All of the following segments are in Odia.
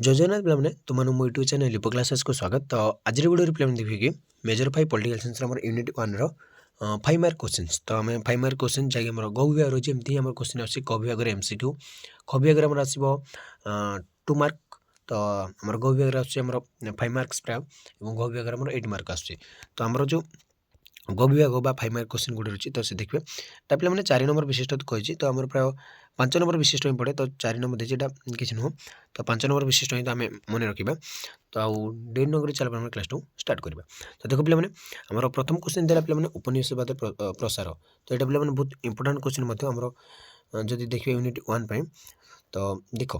जय जगन्नाथ पिलाମାନେ तुमମାନଙ୍କୁ ମୋ ୟୁଟ୍ୟୁବ୍ ଚ୍ୟାନେଲ୍ ଲିପୋ କ୍ଲାସେସ୍‌କୁ ସ୍ୱାଗତ। ତ ଆଜିର ଭିଡ଼ିଓରେ ପିଲାମାନେ ଦେଖିବେ କି ମେଜର୍ 5 ପଲିଟିକାଲ୍ ସାଇନ୍ସର ଆମର ୟୁନିଟ୍ 1ର 5 ମାର୍କ କ୍ୱେଶ୍ଚିନ୍ସ। ତ ଆମେ 5 ମାର୍କ କ୍ୱେଶ୍ଚିନ୍ ଯାଇକି ଆମର ଗ ବିଭାଗ ରହିଛି, ଏମିତି ଆମର କ୍ୱେଶ୍ଚିନ୍ ଆସୁଛି କ ବିଭାଗରେ MCQ, ଖ ବିଭାଗରେ ଆମର ଆସିବ 2 ମାର୍କ। ତ ଆମର ଗ ବିଭାଗରେ ଆସୁଛି ଆମର 5 ମାର୍କସ୍ ପ୍ରାୟ, ଏବଂ ଘ ବିଭାଗରେ ଆମର 8 ମାର୍କ ଆସୁଛି। ତ ଆମର ଯେଉଁ ଗ ବିଭାଗ ବା 5 ମାର୍କ କ୍ୱେଶ୍ଚିନ୍ ଗୁଡ଼ି ରହିଛି, ତ ସେ ଦେଖିବେ ତା ପିଲାମାନେ 4 ନମ୍ବର ବିଶିଷ୍ଟ କହିଛି। ତ ଆମର ପ୍ରାୟ 5 ନମ୍ବର ବିଶିଷ୍ଟ ହିଁ ପଡ଼େ, ତ 4 ନମ୍ବର ଦେଇଛି, ଏଇଟା କିଛି ନୁହଁ। ତ 5 ନମ୍ବର ବିଶିଷ୍ଟ ହିଁ ତ ଆମେ ମନେ ରଖିବା। ତ ଆଉ ଡେରି ନ କରି ଚାଲ ଆମେ କ୍ଲାସ୍ଟାକୁ ଷ୍ଟାର୍ଟ କରିବା। ତ ଦେଖ ପିଲାମାନେ, ଆମର ପ୍ରଥମ କ୍ୱେଶ୍ଚିନ୍ ଦେଲା ପିଲାମାନେ ଉପନିବେଶବାଦ ପ୍ରସାର। ତ ଏଇଟା ପିଲାମାନେ ବହୁତ ଇମ୍ପୋର୍ଟାଣ୍ଟ କ୍ୱେଶ୍ଚିନ୍ ମଧ୍ୟ ଆମର ଯଦି ଦେଖିବେ ୟୁନିଟ୍ 1 ପାଇଁ। ତ ଦେଖ,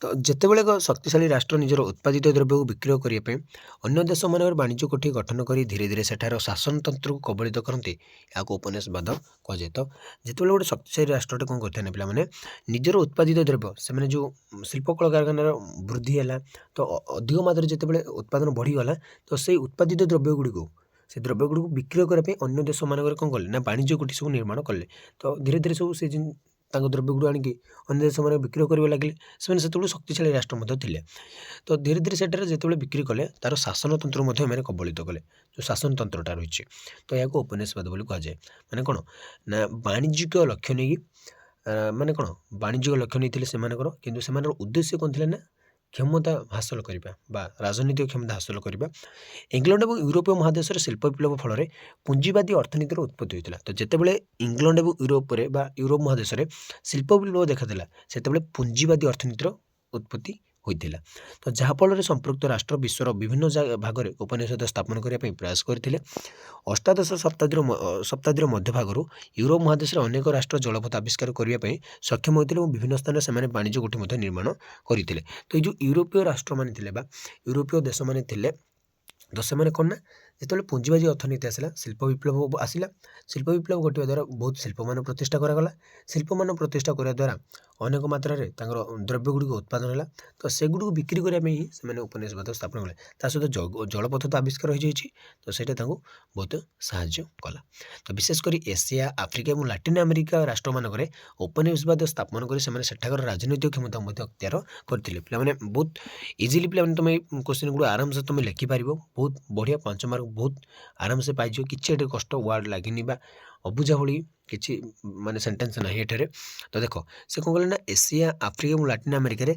ତ ଯେତେବେଳେ ଏକ ଶକ୍ତିଶାଳୀ ରାଷ୍ଟ୍ର ନିଜର ଉତ୍ପାଦିତ ଦ୍ରବ୍ୟକୁ ବିକ୍ରୟ କରିବା ପାଇଁ ଅନ୍ୟ ଦେଶମାନଙ୍କର ବାଣିଜ୍ୟ କୋଠି ଗଠନ କରି ଧୀରେ ଧୀରେ ସେଠାର ଶାସନତନ୍ତ୍ରକୁ କବଳିତ କରନ୍ତି, ଏହାକୁ ଉପନିବେଶବାଦ କୁହାଯାଏ। ତ ଯେତେବେଳେ ଗୋଟେ ଶକ୍ତିଶାଳୀ ରାଷ୍ଟ୍ରଟେ କ'ଣ କରିଥାଏ ନା ପିଲାମାନେ, ନିଜର ଉତ୍ପାଦିତ ଦ୍ରବ୍ୟ, ସେମାନେ ଯେଉଁ ଶିଳ୍ପ କଳକାରଖାନାର ବୃଦ୍ଧି ହେଲା, ତ ଅଧିକ ମାତ୍ରାରେ ଯେତେବେଳେ ଉତ୍ପାଦନ ବଢ଼ିଗଲା, ତ ସେଇ ଉତ୍ପାଦିତ ଦ୍ରବ୍ୟଗୁଡ଼ିକୁ ସେ ଦ୍ରବ୍ୟଗୁଡ଼ିକୁ ବିକ୍ରୟ କରିବା ପାଇଁ ଅନ୍ୟ ଦେଶମାନଙ୍କରେ କ'ଣ କଲେ ନା ବାଣିଜ୍ୟ କୋଠି ସବୁ ନିର୍ମାଣ କଲେ। ତ ଧୀରେ ଧୀରେ ସବୁ ସେ ତାଙ୍କ ଦ୍ରବ୍ୟଗୁଡ଼ିକୁ ଆଣିକି ଅନ୍ୟ ଦେଶମାନେ ବିକ୍ରୟ କରିବା ଲାଗିଲେ। ସେମାନେ ସେତେବେଳେ ଶକ୍ତିଶାଳୀ ରାଷ୍ଟ୍ର ମଧ୍ୟ ଥିଲେ। ତ ଧୀରେ ଧୀରେ ସେଠାରେ ଯେତେବେଳେ ବିକ୍ରି କଲେ, ତା'ର ଶାସନତନ୍ତ୍ର ମଧ୍ୟ ଏମାନେ କବଳିତ କଲେ, ଯେଉଁ ଶାସନତନ୍ତ୍ରଟା ରହିଛି। ତ ଏହାକୁ ଉପନିବେଶବାଦ ବୋଲି କୁହାଯାଏ। ମାନେ କ'ଣ ନା ବାଣିଜ୍ୟିକ ଲକ୍ଷ୍ୟ ନେଇକି ମାନେ କ'ଣ ବାଣିଜ୍ୟିକ ଲକ୍ଷ୍ୟ ନେଇଥିଲେ ସେମାନଙ୍କର, କିନ୍ତୁ ସେମାନଙ୍କର ଉଦ୍ଦେଶ୍ୟ କ'ଣ ଥିଲା ନା କ୍ଷମତା ହାସଲ କରିବା ବା ରାଜନୈତିକ କ୍ଷମତା ହାସଲ କରିବା। ଇଂଲଣ୍ଡ ଏବଂ ୟୁରୋପୀୟ ମହାଦେଶରେ ଶିଳ୍ପ ବିପ୍ଳବ ଫଳରେ ପୁଞ୍ଜିବାଦୀ ଅର୍ଥନୀତିର ଉତ୍ପତ୍ତି ହୋଇଥିଲା। ତ ଯେତେବେଳେ ଇଂଲଣ୍ଡ ଏବଂ ୟୁରୋପରେ ବା ୟୁରୋପ ମହାଦେଶରେ ଶିଳ୍ପ ବିପ୍ଳବ ଦେଖାଦେଲା, ସେତେବେଳେ ପୁଞ୍ଜିବାଦୀ ଅର୍ଥନୀତିର ଉତ୍ପତ୍ତି ହୋଇଥିଲା। ତ ଯାହାଫଳରେ ସମ୍ପୃକ୍ତ ରାଷ୍ଟ୍ର ବିଶ୍ୱର ବିଭିନ୍ନ ଭାଗରେ ଉପନିବେଶବାଦ ସ୍ଥାପନ କରିବା ପାଇଁ ପ୍ରୟାସ କରିଥିଲେ। ଅଷ୍ଟାଦଶ ଶତାବ୍ଦୀର ମଧ୍ୟଭାଗରୁ ୟୁରୋପ ମହାଦେଶରେ ଅନେକ ରାଷ୍ଟ୍ର ଜଳପଥ ଆବିଷ୍କାର କରିବା ପାଇଁ ସକ୍ଷମ ହୋଇଥିଲେ ଏବଂ ବିଭିନ୍ନ ସ୍ଥାନରେ ସେମାନେ ବାଣିଜ୍ୟ କୋଠି ମଧ୍ୟ ନିର୍ମାଣ କରିଥିଲେ। ତ ଏଇ ଯେଉଁ ୟୁରୋପୀୟ ରାଷ୍ଟ୍ରମାନେ ଥିଲେ ବା ୟୁରୋପୀୟ ଦେଶମାନେ ଥିଲେ, ତ ସେମାନେ କ'ଣ ନା ଯେତେବେଳେ ପୁଞ୍ଜିବାଦୀ ଅର୍ଥନୀତି ଆସିଲା, ଶିଳ୍ପ ବିପ୍ଳବ ଆସିଲା, ଶିଳ୍ପ ବିପ୍ଳବ ଘଟିବା ଦ୍ୱାରା ବହୁତ ଶିଳ୍ପମାନ ପ୍ରତିଷ୍ଠା କରାଗଲା। ଶିଳ୍ପମାନ ପ୍ରତିଷ୍ଠା କରିବା ଦ୍ୱାରା ଅନେକ ମାତ୍ରାରେ ତାଙ୍କର ଦ୍ରବ୍ୟଗୁଡ଼ିକ ଉତ୍ପାଦନ ହେଲା। ତ ସେଗୁଡ଼ିକୁ ବିକ୍ରି କରିବା ପାଇଁ ହିଁ ସେମାନେ ଉପନିବେଶବାଦ ସ୍ଥାପନ କଲେ। ତା ସହିତ ଜଳପଥ ତ ଆବିଷ୍କାର ହୋଇଯାଇଛି, ତ ସେଇଟା ତାଙ୍କୁ ବହୁତ ସାହାଯ୍ୟ କଲା। ତ ବିଶେଷ କରି ଏସିଆ, ଆଫ୍ରିକା ଏବଂ ଲାଟିନ୍ ଆମେରିକା ରାଷ୍ଟ୍ରମାନଙ୍କରେ ଉପନିବେଶବାଦ ସ୍ଥାପନ କରି ସେମାନେ ସେଠାକାର ରାଜନୈତିକ କ୍ଷମତା ମଧ୍ୟ ଅକ୍ତିଆର କରିଥିଲେ। ପିଲାମାନେ ବହୁତ ଇଜିଲି ପିଲାମାନେ ତୁମେ ଏଇ କ୍ୱେଶ୍ଚିନ୍ ଗୁଡ଼ିକ ଆରାମସେ ତୁମେ ଲେଖିପାରିବ। ବହୁତ ବଢ଼ିଆ 5 ମାର୍କ ବହୁତ ଆରାମସେ ପାଇଯିବ। କିଛି ଏଠି କଷ୍ଟ ୱାର୍ଡ଼ ଲାଗିନି ବା ଅବୁଝା ଭଳି କିଛି ମାନେ ସେଣ୍ଟେନ୍ସ ନାହିଁ ଏଠାରେ। ତ ଦେଖ, ସେ କ'ଣ କଲେ ନା ଏସିଆ, ଆଫ୍ରିକା ଏବଂ ଲାଟିନ୍ ଆମେରିକାରେ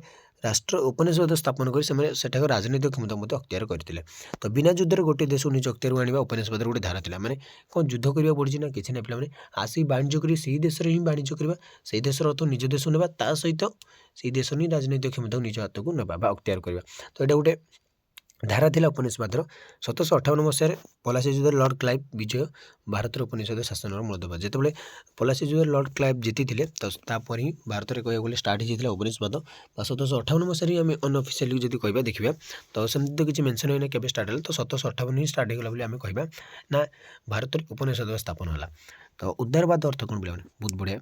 ରାଷ୍ଟ୍ର ଉପନିବେଶବାଦ ସ୍ଥାପନ କରି ସେମାନେ ସେଠାକାର ରାଜନୈତିକ କ୍ଷମତା ମଧ୍ୟ ଅକ୍ତିଆର କରିଥିଲେ। ତ ବିନା ଯୁଦ୍ଧରେ ଗୋଟିଏ ଦେଶକୁ ନିଜ ଅକ୍ତିଆରକୁ ଆଣିବା ଉପନିବେଶବାଦର ଗୋଟେ ଧାରା ଥିଲା। ମାନେ କ'ଣ ଯୁଦ୍ଧ କରିବାକୁ ପଡ଼ିଛି ନା କିଛି ନାହିଁ ପିଲାମାନେ, ଆସିକି ବାଣିଜ୍ୟ କରି ସେଇ ଦେଶରେ ହିଁ ବାଣିଜ୍ୟ କରିବା, ସେଇ ଦେଶର ଅର୍ଥ ନିଜ ଦେଶକୁ ନେବା, ତା ସହିତ ସେଇ ଦେଶର ହିଁ ରାଜନୈତିକ କ୍ଷମତାକୁ ନିଜ ହାତକୁ ନେବା ବା ଅକ୍ତିଆର କରିବା। ତ ଏଇଟା ଗୋଟେ ଧାରା ଥିଲା ଉପନିବେଶବାଦର। 1758 ମସିହାରେ ପଲାସି ଯୁଦ୍ଧରେ ଲର୍ଡ଼ କ୍ଲାଇଭ୍ ବିଜୟ ଭାରତର ଉପନିବେଶବାଦ ଶାସନର ମୂଳଦୁଆ। ଯେତେବେଳେ ପଲାସି ଯୁଦ୍ଧରେ ଲର୍ଡ଼ କ୍ଲାଇଭ୍ ଜିତିଥିଲେ, ତ ତାପରେ ହିଁ ଭାରତରେ କହିବାକୁ ଗଲେ ଷ୍ଟାର୍ଟ ହେଇଯାଇଥିଲା ଉପନିବେଶବାଦ। ବା 1758 ମସିହାରେ ଆମେ ଅନଅଫିସିଆଲି ଯଦି କହିବା ଦେଖିବା, ତ ସେମିତି ତ କିଛି ମେନସନ୍ ହୋଇନି କେବେ ଷ୍ଟାର୍ଟ ହେଲା। ତ 1758 ହିଁ ଷ୍ଟାର୍ଟ ହେଇଗଲା ବୋଲି ଆମେ କହିବା ନା ଭାରତରେ ଉପନିବେଶବାଦ ସ୍ଥାପନ ହେଲା। ତ ଉଦାରବାଦ ଅର୍ଥ କ'ଣ ପିଲାମାନେ? ବହୁତ ବଢ଼ିଆ,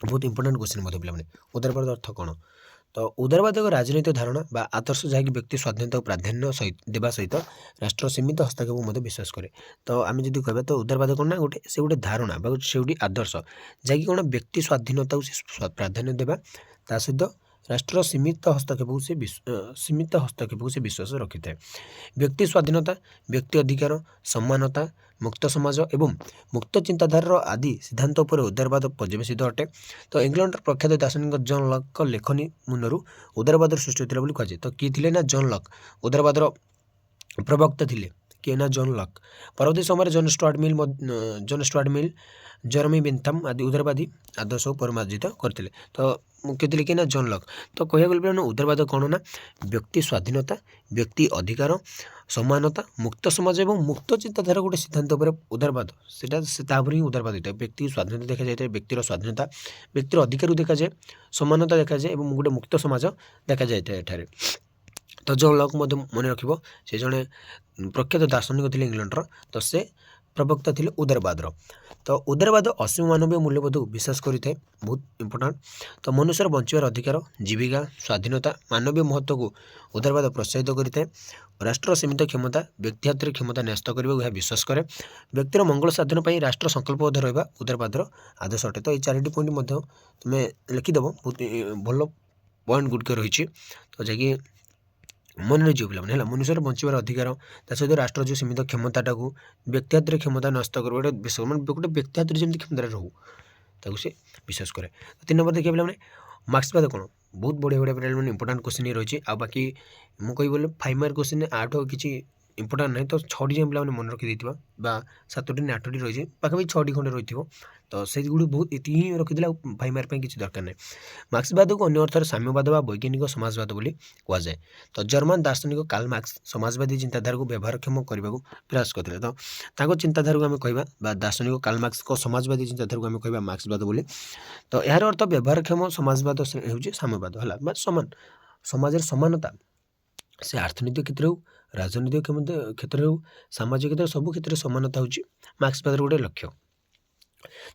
ବହୁତ ଇମ୍ପୋର୍ଟାଣ୍ଟ କ୍ୱେଶ୍ଚିନ୍ ମଧ୍ୟ ପିଲାମାନେ। ଉଦାରବାଦ ଅର୍ଥ କ'ଣ? ତ ଉଦାରବାଦ ଏକ ରାଜନୈତିକ ଧାରଣା ବା ଆଦର୍ଶ ଯାହାକି ବ୍ୟକ୍ତି ସ୍ୱାଧୀନତାକୁ ପ୍ରାଧାନ୍ୟ ଦେବା ସହିତ ରାଷ୍ଟ୍ର ସୀମିତ ହସ୍ତକ୍ଷେପକୁ ମଧ୍ୟ ବିଶ୍ୱାସ କରେ। ତ ଆମେ ଯଦି କହିବା, ତ ଉଦାରବାଦ କ'ଣ ନା ସେ ଗୋଟେ ଧାରଣା ବା ସେ ଗୋଟେ ଆଦର୍ଶ ଯାହାକି କ'ଣ ବ୍ୟକ୍ତି ସ୍ୱାଧୀନତାକୁ ସେ ପ୍ରାଧାନ୍ୟ ଦେବା, ତା ସହିତ ରାଷ୍ଟ୍ର ସୀମିତ ହସ୍ତକ୍ଷେପକୁ ସେ ବିଶ୍ୱାସ ରଖିଥାଏ। ବ୍ୟକ୍ତି ସ୍ୱାଧୀନତା, ବ୍ୟକ୍ତି ଅଧିକାର, ସମାନତା, ମୁକ୍ତ ସମାଜ ଏବଂ ମୁକ୍ତ ଚିନ୍ତାଧାରାର ଆଦି ସିଦ୍ଧାନ୍ତ ଉପରେ ଉଦାରବାଦ ପର୍ଯ୍ୟବେସିତ ଅଟେ। ତ ଇଂଲଣ୍ଡର ପ୍ରଖ୍ୟାତ ଦାର୍ଶନିକ ଜନ୍ ଲକ୍ଙ୍କ ଲେଖନୀ ମୁନରୁ ଉଦାରବାଦର ସୃଷ୍ଟି ହୋଇଥିଲା ବୋଲି କୁହାଯାଏ। ତ କିଏ ଥିଲେ ନା ଜନ୍ ଲକ୍ ଉଦାରବାଦର ପ୍ରବକ୍ତା ଥିଲେ। କିଏ ନା ଜନ୍ ଲକ୍। ପରବର୍ତ୍ତୀ ସମୟରେ ଜନ୍ ଷ୍ଟୁଆର୍ଟ ମିଲ୍, ଜେରେମି ବେନ୍ଥାମ୍ ଆଦି ଉଦାରବାଦୀ ଆଦର୍ଶକୁ ପରିମାର୍ଜିତ କରିଥିଲେ। ତ ମୁଖ୍ୟ ଥିଲେ କିଏ ନା ଜନ୍ ଲକ୍। ତ କହିବାକୁ ଗଲେ ଉଦାରବାଦ କ'ଣ ନା ବ୍ୟକ୍ତି ସ୍ୱାଧୀନତା, ବ୍ୟକ୍ତି ଅଧିକାର, ସମାନତା, ମୁକ୍ତ ସମାଜ ଏବଂ ମୁକ୍ତ ଚିନ୍ତାଧାରା ଗୋଟେ ସିଦ୍ଧାନ୍ତ ଉପରେ ଉଦାରବାଦ, ସେଇଟା ତାପରେ ହିଁ ଉଦାରବାଦ ହୋଇଥାଏ। ବ୍ୟକ୍ତି ସ୍ୱାଧୀନତା ଦେଖାଯାଇଥାଏ, ବ୍ୟକ୍ତିର ସ୍ୱାଧୀନତା, ବ୍ୟକ୍ତିର ଅଧିକାରକୁ ଦେଖାଯାଏ, ସମାନତା ଦେଖାଯାଏ ଏବଂ ଗୋଟେ ମୁକ୍ତ ସମାଜ ଦେଖାଯାଇଥାଏ ଏଠାରେ। ତ ଜନ୍ ଲକ୍ ମଧ୍ୟ ମନେ ରଖିବ, ସେ ଜଣେ ପ୍ରଖ୍ୟାତ ଦାର୍ଶନିକ ଥିଲେ ଇଂଲଣ୍ଡର। ତ ସେ ପ୍ରବକ୍ତା ଥିଲେ ଉଦାରବାଦର। ତ ଉଦାରବାଦ ଅସୀମ ମାନବୀୟ ମୂଲ୍ୟବୋଧକୁ ବିଶ୍ୱାସ କରିଥାଏ, ବହୁତ ଇମ୍ପୋର୍ଟାଣ୍ଟ। ତ ମନୁଷ୍ୟର ବଞ୍ଚିବାର ଅଧିକାର, ଜୀବିକା, ସ୍ୱାଧୀନତା, ମାନବୀୟ ମହତ୍ତ୍ୱକୁ ଉଦାରବାଦ ପ୍ରୋତ୍ସାହିତ କରିଥାଏ। ରାଷ୍ଟ୍ର ସୀମିତ କ୍ଷମତା, ବ୍ୟକ୍ତି ହାତରେ କ୍ଷମତା ନ୍ୟସ୍ତ କରିବାକୁ ଏହା ବିଶ୍ୱାସ କରେ। ବ୍ୟକ୍ତିର ମଙ୍ଗଳ ସାଧନ ପାଇଁ ରାଷ୍ଟ୍ର ସଂକଳ୍ପବଦ୍ଧ ରହିବା ଉଦାରବାଦର ଆଦର୍ଶ ଅଟେ। ତ ଏଇ 4ଟି ପଏଣ୍ଟ ମଧ୍ୟ ତୁମେ ଲେଖିଦେବ, ବହୁତ ଭଲ पॉइंट गुड़िक रही तो जैकि मन रही पे है मनुष्य बचार अधिकार ता सहित राष्ट्र जो सीमित क्षमताटा को व्यक्तिगत क्षमता नष्ट कर गोटे विश्व मैं गोटे व्यक्तिगत जमी क्षमता रहू ताकू से विश्वास करे। 3 नंबर देखिए पे मार्क्सवाद कौन बहुत बढ़िया बढ़िया पे इंपोर्टाट क्वेश्चन रही है बाकी मुझे बोले 5 मार्क क्वेश्चन आठ किसी इंपोर्टाट ना तो 6टी जमी पे मन रखी 7टी ना 8टी रही है पाखापी 6टी खंडे रही तो से गुड़ बहुत ये रखी 5 मार्क किसी दरकार नहीं। मार्क्सवाद को अन्य अर्थर साम्यवाद व वैज्ञानिक समाजवाद बोली कहुए तो जर्मन दार्शनिक कार्ल मार्क्स समाजवादी चिंताधारा को व्यवहारक्षम करने को प्रयास करते तो चिंताधारा को आम कह दार्शनिक कार्ल मार्क्स को समाजवादी चिंताधारा को आम कह मार्क्सवाद बोली तो यार अर्थ व्यवहारक्षम समाजवाद हूँ साम्यवाद है समान समाज समानता से अर्थनैतिक क्षेत्र हो राजनैतिक क्षेत्र हो सामाजिक क्षेत्र सब क्षेत्र में समानता हूँ मार्क्सवाद गोटे लक्ष्य।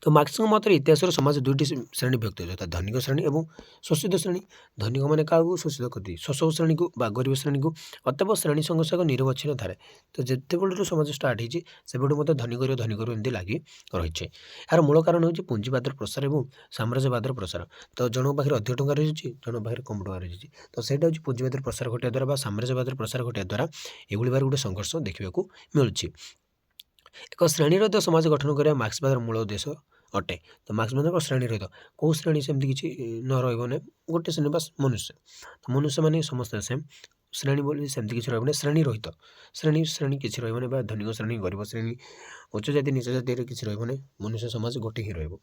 तो मार्क्स मत इतिहास समाज दुईटी श्रेणी व्यक्त होता धनिक श्रेणी और शोषित श्रेणी धनिक मैंने क्या शोषित करती शोषक श्रेणी को गरीब श्रेणी को अतएव श्रेणी संघर्ष एक निरवच्छिन्न धारे तो जिते बड़ू समाज स्टार्ट होती से मत धनिक एमती लगी रही है। यार मूल कारण हूँ पुंजीवाद प्रसार और साम्राज्यवाद प्रसार तो जन पाखे अधिक टଙ୍କା रही जन पाखे कम टଙ୍କା रही तो सहीटा हूँ पुंजीवाद प्रसार घटिया द्वारा साम्राज्यवाद प्रसार घटिया द्वारा एगुड़ी बार गोटे संघर्ष देखा मिलूँ। एक श्रेणी रहित समाज गठन करा मार्क्सवाद मूल उद्देश्य अटे तो मार्क्सवाद श्रेणी रहित कौ श्रेणी सेमती किसी न रही गोटे श्रेणी बस मनुष्य तो मनुष्य मैंने समस्त सेम श्रेणी बोली सेमती किसी रही श्रेणी रहित श्रेणी श्रेणी किसी रही धनिक श्रेणी गरीब श्रेणी उच्च जाति नीच जाति किसी रही मनुष्य समाज गोटे ही रही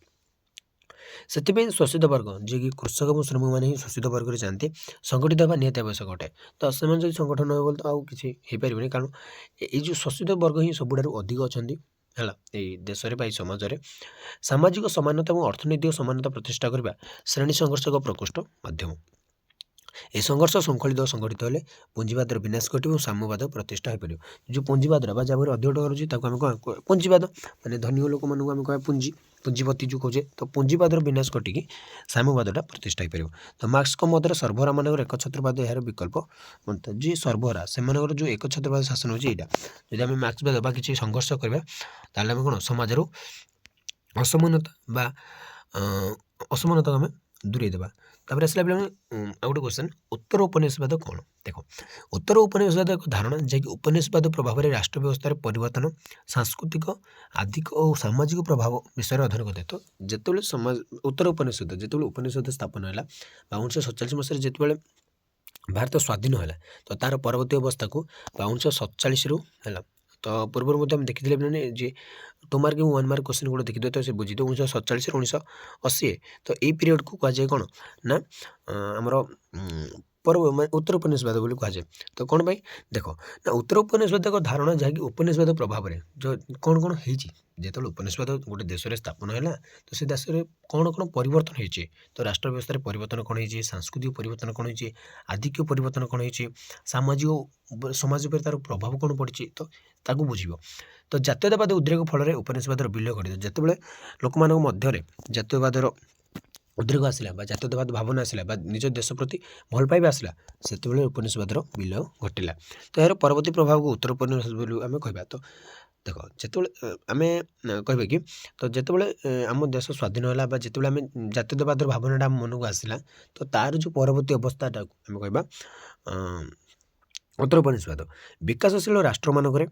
से शोषित वर्ग जी कि कृषक और श्रमिक मैंने ही शोषित वर्ग जाते संगठित होगा निहत आवश्यक अटे तो से जो संगठन हो तो आउ कि हो पार कारण ये जो शोषित वर्ग ही सबुठ अधिक अच्छा है देश में समाज में सामाजिक समानता और अर्थनैतिक समानता प्रतिष्ठा करने श्रेणी संघर्ष एक प्रकोष्ठ माध्यम ए संघर्ष श्रृंखलित संगठित हेले पुंजीवाद विनाश घटे और साम्यवाद प्रतिष्ठा हो पार जो पुंजीवाद जहाँ अधिक टଙ୍କା रही कह पुंजीवाद माने धनी लोक मानू आम कह पुंजी पुंजीपति जो कहे तो पुंजीवाद विनाश घटिकी साम्यवादटा प्रतिष्ठा हो पार। तो मार्क्स मत सर्वहारा मान एकछत्रवाद यार विकल्प बनता जी सर्वहारा से जो एकछत्रवाद शासन होगी यहाँ जब आम मार्क्सवाद बा किसी संघर्ष करवा ताल आम कौन समाज असमानता असमानता आम दूरे देवा। तापर आसला बेले आ गोटे क्वेश्चन उत्तर उपनिवेशवाद कौन देख उत्तर उपनिवेशवाद एक धारणा जैक उपनिवेशवाद प्रभाव में राष्ट्र व्यवस्था परिवर्तन सांस्कृतिक आर्थिक और सामाजिक प्रभाव विषय अध्ययन करते तो जिते समाज उत्तर उपनिवेशवाद जिते उपनिवेशवाद स्थापन है 1947 मसीह जिते भारत स्वाधीन है तो तार परवर्ती अवस्था को 1947 रु है तो पूर्व देखी मैंने जी 2 मार्क 1 मार्क क्वेश्चन गोटे देखिए तो से बुझी 1947 1980 तो यही पीरियड को कहुए कौन ना आमर पर्व उत्तर उपनिवेशवाद बोली कहुए तो कौन भाई देख ना उत्तर उपनिवेशवाद एक धारणा जहाँकि उपनिवेशवाद प्रभाव में जो कौन कौन होती जो उपनिवेशवाद गोटे देश में स्थापन है तो से देश में कौन कौन परिवर्तन होती तो राष्ट्र व्यवस्था परिवर्तन कौन होती सांस्कृतिक परिवर्तन कौन होती आर्थिक परिवर्तन कौन होती सामाजिक समाज पर तार प्रभाव कौन पड़ी तो ताकू बुझ तो जातीयतावाद उद्रेक फल उपनिवेशवाद विलय घटित जितेबाला लोक मध्य जातीयवादर उद्रेक आसला जातीयतावाद भावना आसला निज देश प्रति भल पाइबा आसला से उपनिवेशवादर विलय घटिला। तो यार परवर्ती प्रभाव को उत्तर उपनिवेशवाद आम कह तो देख जिते आम कह कि तो जिते आम देश स्वाधीन है जिते आम जातीयतावाद भावनाटा आम मन को आसला तो तार जो परवर्ती अवस्थाटा आम कह उत्तर उपनिवेशवाद विकासशील राष्ट्र मानक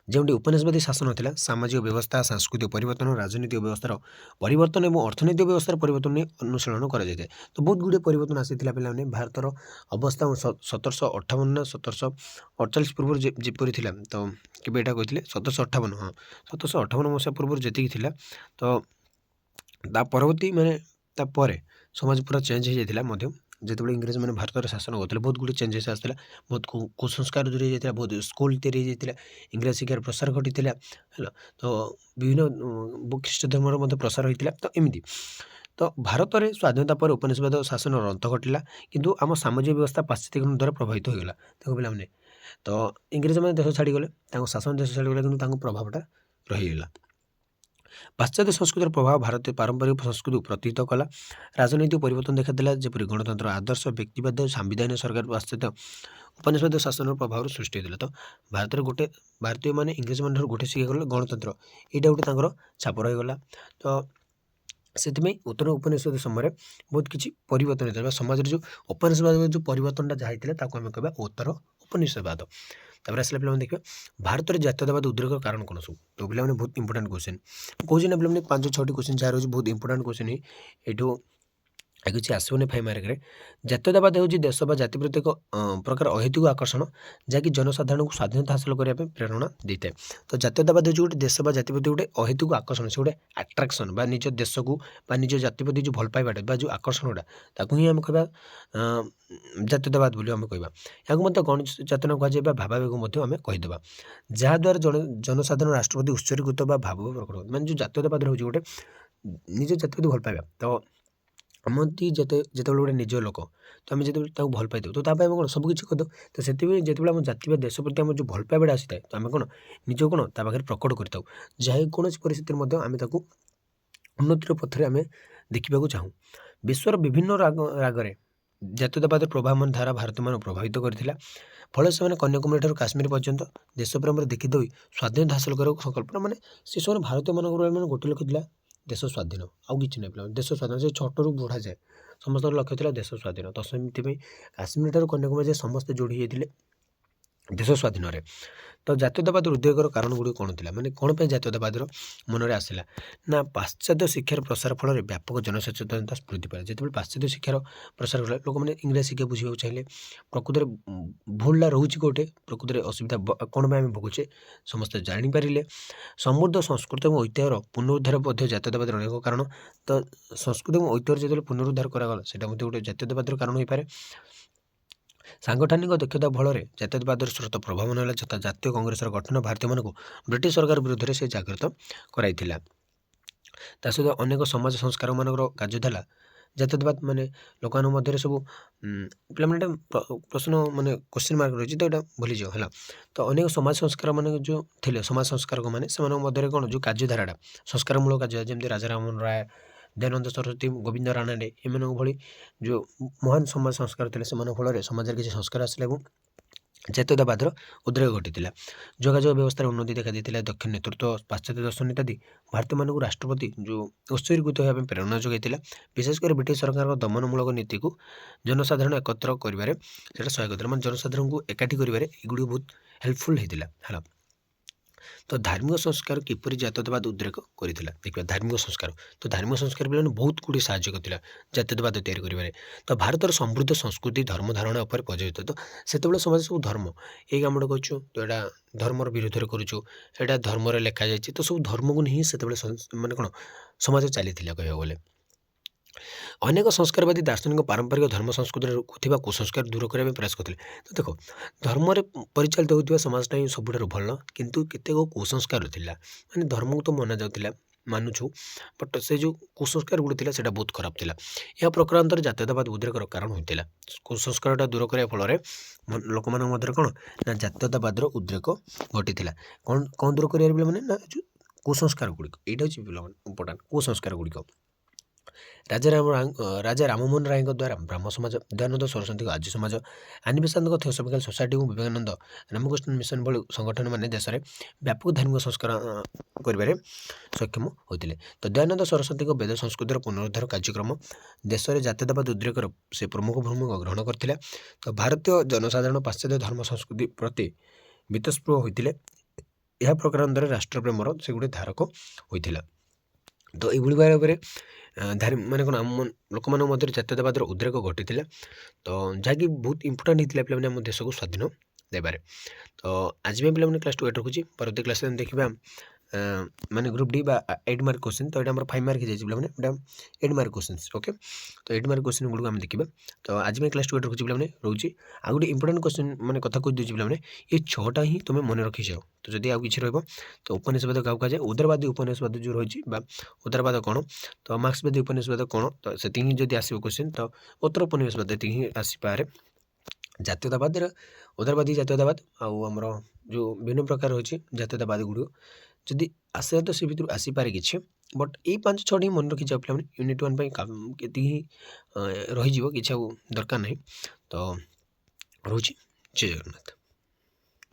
जो उपनिवेशवादी शासन था सामाजिक व्यवस्था सांस्कृतिक परिवर्तन राजनीतिक व्यवस्थार परिवर्तन और अर्थनैतिक व्यवस्थार परिवर्तन अनुशीलन कर तो बहुत गुड़े परिवर्तन आसी पे भारतर अवस्था 1758 ना 1748 पूर्व जपरी थी तो केवे यहाँ कहते 1758 हाँ 1758 मसीहा पूर्व जी तो परवर्ती माने समाज पूरा चेंज हो जाता जिते इंग्रेज मैंने भारत में शासन करते बहुत गुड़े चेंजेस आसाला बहुत कुसंस्कार दूर जाता बहुत स्कूल तैयारी जाता इंग्रेज शिक्षार प्रसार घटी है तो विभिन्न ख्रीष्ट धर्म प्रसार होता तो एमती तो भारत में स्वाधीनता पर उपनिवेशवाद शासन अंत घटिला किंतु आम सामाजिक व्यवस्था पाश्चात्य द्वारा प्रभावित होगा देखो पे तो इंग्रेज मैंने देश छाड़गले शासन देश छाड़गले कि प्रभावटा रहीगला। पाश्चात्य संस्कृतिर प्रभाव भारतीय पारंपरिक संस्कृति प्रतिहित कला राजनैतिक परिवर्तन देखाला जपरी गणतंत्र आदर्श व्यक्तिवाद संविधान सरकार पाश्चात्य उपनिवेशवाद शासन प्रभाव सृष्टि होता तो भारत में गोटे भारतीय माने इंग्रेज मान गोटे शिक्षा गले गणतंत्र यहाँ गोटे छाप रहीगला तो ସେଥିପାଇଁ ଉତ୍ତର ଉପନିଷଦ ସମୟରେ ବହୁତ କିଛି ପରିବର୍ତ୍ତନ ହେଇଥିଲା ବା ସମାଜରେ ଯେଉଁ ଉପନିଷଦ ଯେଉଁ ପରିବର୍ତ୍ତନଟା ଯାହା ହେଇଥିଲା ତାକୁ ଆମେ କହିବା ଉତ୍ତର ଉପନିଷଦବାଦ। ତାପରେ ଆସିଲା ପିଲାମାନେ ଦେଖିବା ଭାରତରେ ଜାତୀୟତାବାଦ ଉଦ୍ରେକର କାରଣ କ'ଣ ସବୁ। ତ ପିଲାମାନେ ବହୁତ ଇମ୍ପୋର୍ଟାଣ୍ଟ କ୍ୱେଶ୍ଚନ୍ କହୁଛି ନା ପିଲାମାନେ 5-6ଟି କ୍ୱେଶ୍ଚନ୍ ଯାହା ରହିଛି ବହୁତ ଇମ୍ପୋର୍ଟାଣ୍ଟ କ୍ୱେଶ୍ଚନ୍ ଏଇଠୁ ଆଉ କିଛି ଆସିବନି 5 ମାର୍କରେ। ଜାତୀୟତାବାଦ ହେଉଛି ଦେଶ ବା ଜାତି ପ୍ରତି ଏକ ପ୍ରକାର ଅହେତୁକ ଆକର୍ଷଣ ଯାହାକି ଜନସାଧାରଣଙ୍କୁ ସ୍ୱାଧୀନତା ହାସଲ କରିବା ପାଇଁ ପ୍ରେରଣା ଦେଇଥାଏ। ତ ଜାତୀୟତାବାଦ ହେଉଛି ଗୋଟେ ଦେଶ ବା ଜାତି ପ୍ରତି ଗୋଟେ ଅହେତୁକ ଆକର୍ଷଣ, ସେ ଗୋଟେ ଆଟ୍ରାକ୍ସନ୍ ବା ନିଜ ଦେଶକୁ ବା ନିଜ ଜାତି ପ୍ରତି ଯେଉଁ ଭଲ ପାଇବାଟା ବା ଯେଉଁ ଆକର୍ଷଣଟା ତାକୁ ହିଁ ଆମେ କହିବା ଜାତୀୟତାବାଦ ବୋଲି ଆମେ କହିବା। ଏହାକୁ ମଧ୍ୟ ଗଣେଶ ଚେତନା କୁହାଯାଏ ବା ଭାବାବେଗ ମଧ୍ୟ ଆମେ କହିଦେବା, ଯାହାଦ୍ୱାରା ଜନସାଧାରଣ ରାଷ୍ଟ୍ର ପ୍ରତି ଉତ୍ସର୍ଗୀକୃତ ବା ଭାବ ପ୍ରକଟ ମାନେ ଯେଉଁ ଜାତୀୟତାବାଦ ହେଉଛି ଗୋଟେ ନିଜ ଜାତି ପ୍ରତି ଭଲ ପାଇବା। ତ ଆମଠି ଯେତେବେଳେ ଗୋଟେ ନିଜ ଲୋକ ତ ଆମେ ଯେତେବେଳେ ତାକୁ ଭଲ ପାଇଥାଉ ତ ତା ପାଇଁ ଆମେ କ'ଣ ସବୁ କିଛି କରିଦେଉ। ତ ସେଥିପାଇଁ ଯେତେବେଳେ ଆମ ଜାତି ବା ଦେଶ ପ୍ରତି ଆମର ଯେଉଁ ଭଲ ପାଇବାଟା ଆସିଥାଏ ତ ଆମେ କ'ଣ ନିଜକୁ କ'ଣ ତା ପାଖରେ ପ୍ରକଟ କରିଥାଉ, ଯାହା କୌଣସି ପରିସ୍ଥିତିରେ ମଧ୍ୟ ଆମେ ତାକୁ ଉନ୍ନତିର ପଥରେ ଆମେ ଦେଖିବାକୁ ଚାହୁଁ। ବିଶ୍ୱର ବିଭିନ୍ନ ରାଗରେ ଜାତୀୟତାବାଦର ପ୍ରଭାବମାନ ଧାରା ଭାରତୀୟମାନଙ୍କୁ ପ୍ରଭାବିତ କରିଥିଲା। ଫଳରେ ସେମାନେ କନ୍ୟାକୁମାରୀ ଠାରୁ କାଶ୍ମୀର ପର୍ଯ୍ୟନ୍ତ ଦେଶ ପ୍ରେମରେ ଦେଖିଦେଇ ସ୍ୱାଧୀନତା ହାସଲ କରିବାକୁ ସଂକଳ୍ପ ମାନେ ସେ ସମୟରେ ଭାରତୀୟମାନଙ୍କର ମାନେ ଗୋଟେ ଲକ୍ଷ୍ୟ ଥିଲା ଦେଶ ସ୍ୱାଧୀନ, ଆଉ କିଛି ନାହିଁ ପିଲାମାନେ ଦେଶ ସ୍ୱାଧୀନ। ସେ ଛୋଟରୁ ବୁଢ଼ା ଯାଏ ସମସ୍ତଙ୍କର ଲକ୍ଷ୍ୟ ଥିଲା ଦେଶ ସ୍ୱାଧୀନ। ତ ସେମିତିପାଇଁ କାଶ୍ମୀର ଠାରୁ କନ୍ୟାକୁମାରୀ ଯାଏ ସମସ୍ତେ ଯୋଡ଼ି ହେଇଥିଲେ ଦେଶ ସ୍ୱାଧୀନରେ। ତ ଜାତୀୟତାବାଦ ଉଦ୍ରେକର କାରଣ ଗୁଡ଼ିକ କ'ଣ ଥିଲା, ମାନେ କ'ଣ ପାଇଁ ଜାତୀୟତାବାଦର ମନରେ ଆସିଲା ନା ପାଶ୍ଚାତ୍ୟ ଶିକ୍ଷାର ପ୍ରସାର ଫଳରେ ବ୍ୟାପକ ଜନସଚେତନତା ବୃଦ୍ଧି ପାଇଲା। ଯେତେବେଳେ ପାଶ୍ଚାତ୍ୟ ଶିକ୍ଷାର ପ୍ରସାର କଲା ଲୋକମାନେ ଇଂରାଜୀ ଶିକ୍ଷା ବୁଝିବାକୁ ଚାହିଁଲେ ପ୍ରକୃତରେ ଭୁଲଟା ରହୁଛି କେଉଁଠି, ପ୍ରକୃତରେ ଅସୁବିଧା କ'ଣ ପାଇଁ ଆମେ ଭୋଗୁଛେ ସମସ୍ତେ ଜାଣିପାରିଲେ। ସମୃଦ୍ଧ ସଂସ୍କୃତି ଏବଂ ଐତିହ୍ୟର ପୁନରୁଦ୍ଧାର ମଧ୍ୟ ଜାତୀୟତାବାଦର ଅନେକ କାରଣ। ତ ସଂସ୍କୃତି ଏବଂ ଐତିହ୍ୟର ଯେତେବେଳେ ପୁନରୁଦ୍ଧାର କରାଗଲା ସେଇଟା ମଧ୍ୟ ଗୋଟେ ଜାତୀୟତାବାଦର କାରଣ ହୋଇପାରେ। ସାଂଗଠନିକ ଦକ୍ଷତା ବଳରେ ଜାତୀୟତାବାଦର ସ୍ରୋତ ପ୍ରଭାବ ନେଲା ଯଥା ଜାତୀୟ କଂଗ୍ରେସର ଗଠନ ଭାରତୀୟମାନଙ୍କୁ ବ୍ରିଟିଶ ସରକାର ବିରୁଦ୍ଧରେ ସେ ଜାଗ୍ରତ କରାଇଥିଲା। ତା ସହିତ ଅନେକ ସମାଜ ସଂସ୍କାରମାନଙ୍କର କାର୍ଯ୍ୟ ଥିଲା ଜାତୀୟତାବାଦ ମାନେ ଲୋକମାନଙ୍କ ମଧ୍ୟରେ ସବୁ ପିଲାମାନେ ଏଇଟା ପ୍ରଶ୍ନ ମାନେ କ୍ୱେଶ୍ଚିନ୍ ମାର୍କ ରହିଛି ତ ଏଇଟା ଭୁଲିଯାଅ ହେଲା। ତ ଅନେକ ସମାଜ ସଂସ୍କାର ମାନେ ଯେଉଁ ଥିଲେ ସମାଜ ସଂସ୍କାରକ ମାନେ ସେମାନଙ୍କ ମଧ୍ୟରେ କ'ଣ ଯେଉଁ କାର୍ଯ୍ୟଧାରାଟା ସଂସ୍କାରମୂଳକ କାର୍ଯ୍ୟ ଯେମିତି ରାଜା ରାମମୋହନ ରାୟ, ଦୟାନନ୍ଦ ସରସ୍ୱତୀ, ଗୋବିନ୍ଦ ରାନାଡେ ଏମାନଙ୍କ ଭଳି ଯେଉଁ ମହାନ ସମାଜ ସଂସ୍କାର ଥିଲେ ସେମାନଙ୍କ ଫଳରେ ସମାଜରେ କିଛି ସଂସ୍କାର ଆସିଲା ଏବଂ ଜାତୀୟତାବାଦର ଉଦ୍ରେକ ଘଟିଥିଲା। ଯୋଗାଯୋଗ ବ୍ୟବସ୍ଥାରେ ଉନ୍ନତି ଦେଖାଦେଇଥିଲା। ଦକ୍ଷ ନେତୃତ୍ୱ ପାଶ୍ଚାତ୍ୟ ଦର୍ଶନ ଇତ୍ୟାଦି ଭାରତୀୟମାନଙ୍କୁ ରାଷ୍ଟ୍ରପତି ଯେଉଁ ଉତ୍ସର୍ଗୀକୃତ ହେବା ପାଇଁ ପ୍ରେରଣା ଯୋଗାଇଥିଲା। ବିଶେଷ କରି ବ୍ରିଟିଶ ସରକାରଙ୍କ ଦମନମୂଳକ ନୀତିକୁ ଜନସାଧାରଣ ଏକତ୍ର କରିବାରେ ସେଇଟା ସହାୟକ ଥିଲା, ମାନେ ଜନସାଧାରଣଙ୍କୁ ଏକାଠି କରିବାରେ ଏଗୁଡ଼ିକ ବହୁତ ହେଲ୍ପଫୁଲ୍ ହେଇଥିଲା ହେଲା। ତ ଧାର୍ମିକ ସଂସ୍କାର କିପରି ଜାତୀୟତାବାଦ ଉଦ୍ରେକ କରିଥିଲା ଦେଖିବା। ଧାର୍ମିକ ସଂସ୍କାର ତ ଧାର୍ମିକ ସଂସ୍କାର ପିଲାମାନେ ବହୁତ ଗୁଡ଼ିଏ ସାହାଯ୍ୟ କରିଥିଲା ଜାତୀୟତାବାଦ ତିଆରି କରିବାରେ। ତ ଭାରତର ସମୃଦ୍ଧ ସଂସ୍କୃତି ଧର୍ମ ଧାରଣା ଉପରେ ପ୍ରଚଳିତ। ତ ସେତେବେଳେ ସମାଜ ସବୁ ଧର୍ମ ଏଇ କାମଟା କରୁଛୁ ତ ଏଇଟା ଧର୍ମର ବିରୁଦ୍ଧରେ କରୁଛୁ, ଏଇଟା ଧର୍ମରେ ଲେଖାଯାଇଛି। ତ ସବୁ ଧର୍ମକୁ ନେଇ ସେତେବେଳେ ମାନେ କ'ଣ ସମାଜ ଚାଲିଥିଲା କହିବାକୁ ଗଲେ। ଅନେକ ସଂସ୍କାରବାଦୀ ଦାର୍ଶନିକ ପାରମ୍ପରିକ ଧର୍ମ ସଂସ୍କୃତିରେ ଥିବା କୁସଂସ୍କାର ଦୂର କରିବା ପାଇଁ ପ୍ରୟାସ କରିଥିଲେ। ତ ଦେଖ ଧର୍ମରେ ପରିଚାଳିତ ହେଉଥିବା ସମାଜଟା ହିଁ ସବୁଠାରୁ ଭଲ, କିନ୍ତୁ କେତେକ କୁସଂସ୍କାର ଥିଲା ମାନେ ଧର୍ମକୁ ତ ମନା ଯାଉଥିଲା ମାନୁଛୁ ବଟ୍ ସେ ଯେଉଁ କୁସଂସ୍କାର ଗୁଡ଼ିକ ଥିଲା ସେଇଟା ବହୁତ ଖରାପ ଥିଲା। ଏହା ପ୍ରକାରାନ୍ତରେ ଜାତୀୟତାବାଦ ଉଦ୍ରେକର କାରଣ ହୋଇଥିଲା। କୁସଂସ୍କାରଟା ଦୂର କରିବା ଫଳରେ ଲୋକମାନଙ୍କ ମଧ୍ୟରେ କ'ଣ ନା ଜାତୀୟତାବାଦର ଉଦ୍ରେକ ଘଟିଥିଲା। କ'ଣ ଦୂର କରିବାର ପିଲାମାନେ ନା ଯେଉଁ କୁସଂସ୍କାର ଗୁଡ଼ିକ, ଏଇଟା ହେଉଛି ପିଲାମାନେ ଇମ୍ପୋର୍ଟାଣ୍ଟ କୁସଂସ୍କାର ଗୁଡ଼ିକ। ରାଜା ରାମମୋହନ ରାୟଙ୍କ ଦ୍ୱାରା ବ୍ରାହ୍ମ ସମାଜ, ଦୟାନନ୍ଦ ସରସ୍ୱତୀଙ୍କ ଆର୍ଯ୍ୟ ସମାଜ, ଆନି ବେସାନ୍ତଙ୍କ ଥିଓସଫିକାଲ ସୋସାଇଟି ଏବଂ ବିବେକାନନ୍ଦ ରାମକୃଷ୍ଣ ମିଶନ ଭଳି ସଂଗଠନମାନେ ଦେଶରେ ବ୍ୟାପକ ଧାର୍ମିକ ସଂସ୍କାର କରିବାରେ ସକ୍ଷମ ହୋଇଥିଲେ। ତ ଦୟାନନ୍ଦ ସରସ୍ୱତୀଙ୍କ ବେଦ ସଂସ୍କୃତିର ପୁନରୁଦ୍ଧାର କାର୍ଯ୍ୟକ୍ରମ ଦେଶରେ ଜାତୀୟତାବାଦ ଉଦ୍ରେକର ସେ ପ୍ରମୁଖ ଭୂମିକା ଗ୍ରହଣ କରିଥିଲା। ତ ଭାରତୀୟ ଜନସାଧାରଣ ପାଶ୍ଚାତ୍ୟ ଧର୍ମ ସଂସ୍କୃତି ପ୍ରତି ବିତସ୍ପୃହ ହୋଇଥିଲେ। ଏହା ପ୍ରକାରାନ୍ତରେ ରାଷ୍ଟ୍ରପ୍ରେମର ସେ ଗୋଟେ ଧାରକ ହୋଇଥିଲା। ତ ଏଇଭଳି ଭାବରେ ମାନେ କ'ଣ ଆମ ଲୋକମାନଙ୍କ ମଧ୍ୟରେ ଜାତୀୟତାବାଦର ଉଦ୍ରେକ ଘଟିଥିଲା। ତ ଯାହାକି ବହୁତ ଇମ୍ପୋର୍ଟାଣ୍ଟ ହେଇଥିଲା ପିଲାମାନେ ଆମ ଦେଶକୁ ସ୍ୱାଧୀନ ଦେବାରେ। ତ ଆଜି ପାଇଁ ପିଲାମାନେ କ୍ଲାସ୍ 2 ଏଇଟା ରଖୁଛି। ପରବର୍ତ୍ତୀ କ୍ଲାସ୍ରେ ଆମେ ଦେଖିବା ମାନେ ଗ୍ରୁପ୍ ଡି ବା 8 ମାର୍କ କ୍ୱେଶ୍ଚିନ୍। ତ ଏଇଟା ଆମର 5 ମାର୍କ ହେଇଯାଇଛି ପିଲାମାନେ, ଏଇଟା 8 ମାର୍କ କ୍ୱେଶ୍ଚିନ୍ସ ଓକେ। ତ 8 ମାର୍କ କ୍ୱେଶ୍ଚିନ୍ ଗୁଡ଼ିକୁ ଆମେ ଦେଖିବା। ତ ଆଜି ପାଇଁ କ୍ଲାସ୍ 2 ଏଇଟା ରଖୁଛି ପିଲାମାନେ ରହୁଛି। ଆଉ ଗୋଟେ ଇମ୍ପୋର୍ଟାଣ୍ଟ କ୍ୱେଶ୍ଚିନ୍ ମାନେ କଥା କହିଦେଉଛି ପିଲାମାନେ, ଏ 6ଟା ହିଁ ତୁମେ ମନେ ରଖିଯାଅ। ତ ଯଦି ଆଉ କିଛି ରହିବ ତ ଉପନିଷଦ କାହାକୁ କୁହାଯାଏ, ଉଦାରବାଦୀ ଉପନିଷଦ ଯେଉଁ ରହିଛି ବା ଉଦାରବାଦ କ'ଣ, ତ ମାର୍କ୍ସବାଦୀ ଉପନିଷଦ କ'ଣ, ତ ସେତିକି ହିଁ ଯଦି ଆସିବ କ୍ୱେଶ୍ଚିନ୍ ତ ଉତ୍ତର ଉପନିଷଦ ଏତିକି ହିଁ ଆସିପାରେ। ଜାତୀୟତାବାଦର ଉଦାରବାଦୀ ଜାତୀୟତାବାଦ ଆଉ ଆମର ଯେଉଁ ବିଭିନ୍ନ ପ୍ରକାର ରହିଛି ଜାତୀୟତାବାଦ ଗୁଡ଼ିକ ଯଦି ଆସେ ତ ସେ ଭିତରୁ ଆସିପାରେ କିଛି, ବଟ୍ ଏଇ 5-6ଟି ହିଁ ମନେ ରଖିଯାଅ ପିଲାମାନେ। ୟୁନିଟ୍ 1 ପାଇଁ ଏତିକି ହିଁ ରହିଯିବ, କିଛି ଆଉ ଦରକାର ନାହିଁ। ତ ରହୁଛି, ଜୟ ଜଗନ୍ନାଥ।